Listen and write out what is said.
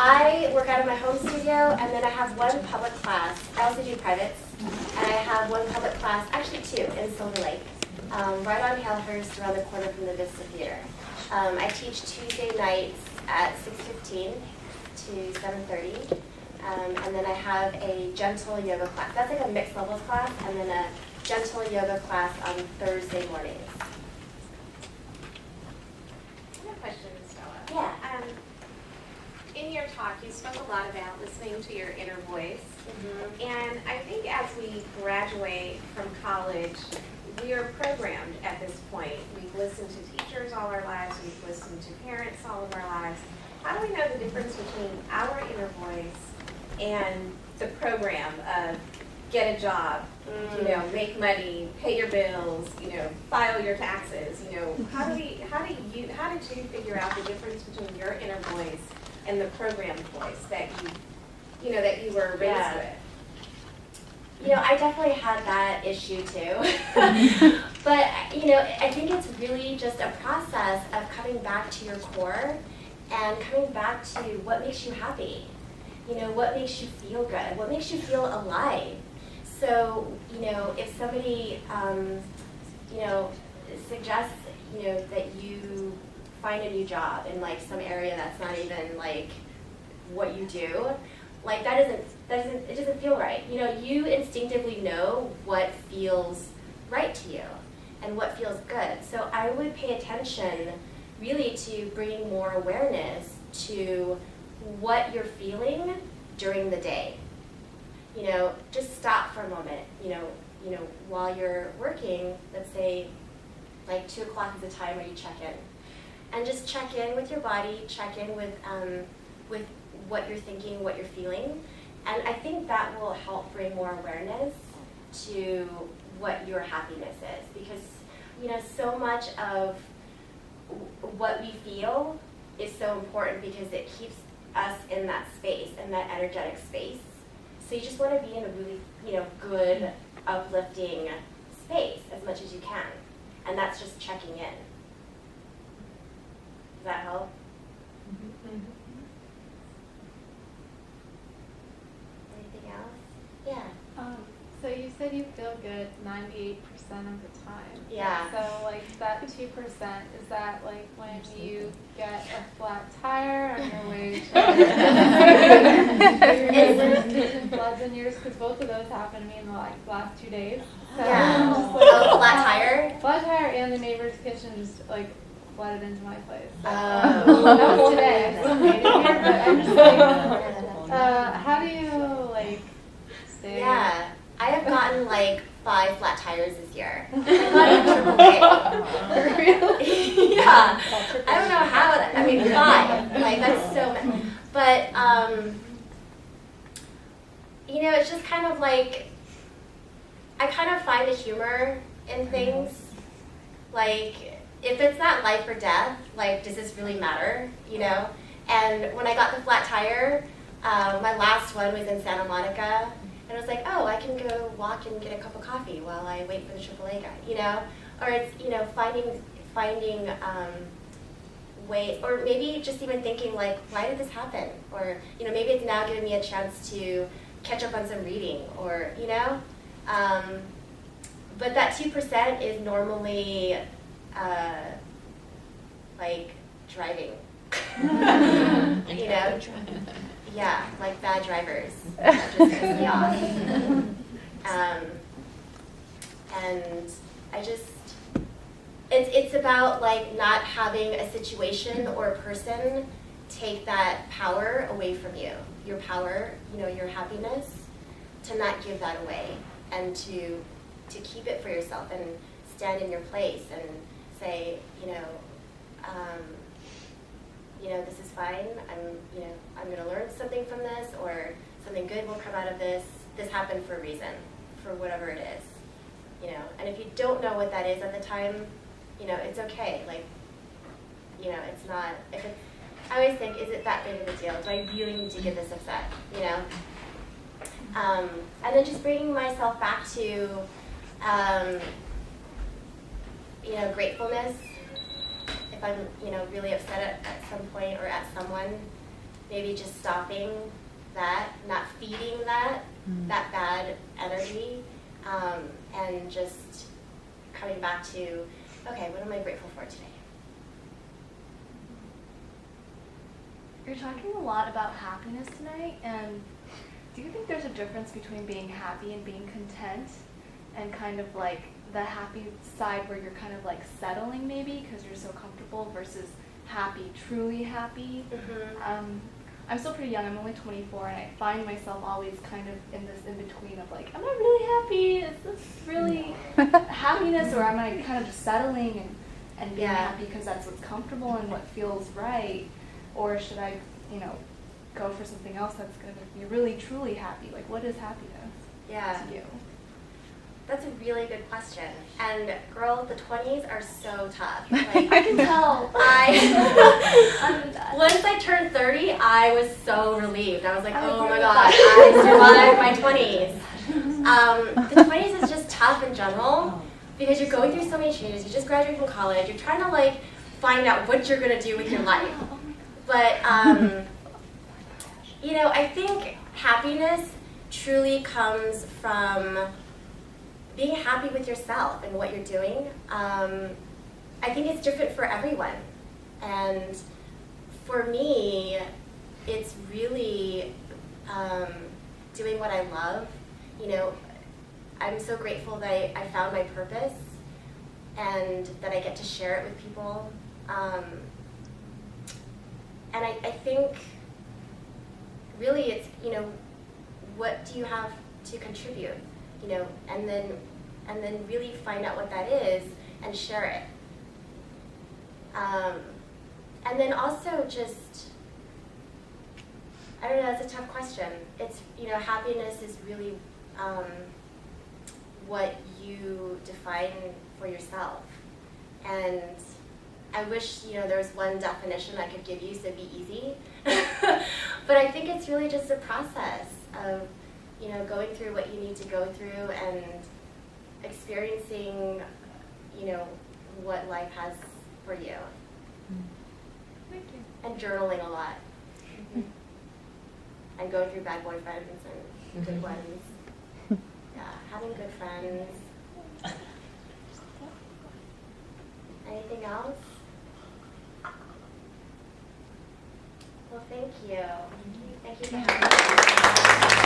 I work out of my home studio, and then I have one public class. I also do privates, and I have one public class, actually two, in Silver Lake, right on Halehurst, around the corner from the Vista Theater. I teach Tuesday nights at 6:15 to 7:30, and then I have a gentle yoga class. That's like a mixed levels class, and then a gentle yoga class on Thursday mornings. I have a question, Stella. Yeah. In your talk, you spoke a lot about listening to your inner voice. And I think as we graduate from college, we are programmed at this point. We've listened to teachers all our lives. We've listened to parents all of our lives. How do we know the difference between our inner voice and the program of get a job, make money, pay your bills, file your taxes? How did you figure out the difference between your inner voice and the programmed voice that you were raised with? I definitely had that issue too. But, I think it's really just a process of coming back to your core and coming back to what makes you happy. What makes you feel good? What makes you feel alive? So, if somebody, suggests, that you find a new job in like some area that's not even like what you do, like it doesn't feel right. You instinctively know what feels right to you and what feels good. So I would pay attention really to bringing more awareness to what you're feeling during the day. Just stop for a moment. While you're working, let's say like 2 o'clock is the time where you check in. And just check in with your body, check in with what you're thinking, what you're feeling. And I think that will help bring more awareness to what your happiness is. Because, so much of what we feel is so important because it keeps us in that space, in that energetic space. So you just want to be in a really, good, uplifting space as much as you can. And that's just checking in. Does that help? Anything else? Yeah. So you said you feel good 98% of the time. Yeah. So like that 2%, is that like when you get a flat tire on your way to floods in yours? Because both of those happened to me in the last 2 days. So Yeah. Flat tire? Flat tire and the neighbor's kitchen just flooded into my place. So, Oh. that was today. I still made it here, but I'm just how do you stay? Yeah. I have gotten 5 flat tires this year. I got a AAA. Really? Yeah. I don't know how that, 5. That's so many. But, it's just kind of I kind of find the humor in things. If it's not life or death, does this really matter, And when I got the flat tire, my last one was in Santa Monica. And I was like, oh, I can go walk and get a cup of coffee while I wait for the AAA guy, Or it's, finding ways, or maybe just even thinking why did this happen? Or, maybe it's now giving me a chance to catch up on some reading, or, but that 2% is normally, driving, Yeah, bad drivers. That just piss me off. And I just, it's about not having a situation or a person take that power away from you. Your power, your happiness, to not give that away, and to keep it for yourself and stand in your place and say, this is fine. I'm going to learn something from this, or something good will come out of this. This happened for a reason, for whatever it is, And if you don't know what that is at the time, it's okay. It's not. I always think, is it that big of a deal? Do I really need to get this upset? And then just bringing myself back to, gratefulness. If I'm, really upset at some point or at someone, maybe just stopping that, not feeding that bad energy, and just coming back to, okay, what am I grateful for today? You're talking a lot about happiness tonight, and do you think there's a difference between being happy and being content, and kind of like the happy side where you're kind of like settling maybe because you're so comfortable versus happy, truly happy? I'm still pretty young, I'm only 24, and I find myself always kind of in this in-between of like, am I really happy? Is this really happiness, or am I kind of just settling and being happy because that's what's comfortable and what feels right? Or should I, go for something else that's going to be really, truly happy? Like, what is happiness to you? That's a really good question. And girl, the 20s are so tough. Like, I can tell. Once I turned 30, I was so relieved. I was like, oh my god, I survived my 20s. The 20s is just tough in general because you're going through so many changes. You just graduated from college. You're trying to like find out what you're going to do with your life. But, I think happiness truly comes from being happy with yourself and what you're doing. I think it's different for everyone. And for me, it's really doing what I love. I'm so grateful that I found my purpose and that I get to share it with people. And I think really it's, what do you have to contribute? And then really find out what that is and share it. And then also just, I don't know, it's a tough question. It's, happiness is really what you define for yourself. And I wish, there was one definition I could give you so it'd be easy. But I think it's really just a process of, going through what you need to go through and experiencing, what life has for you. Thank you. And journaling a lot. And going through bad boyfriends and good ones. Yeah, having good friends. Anything else? Well, thank you. Thank you for having me.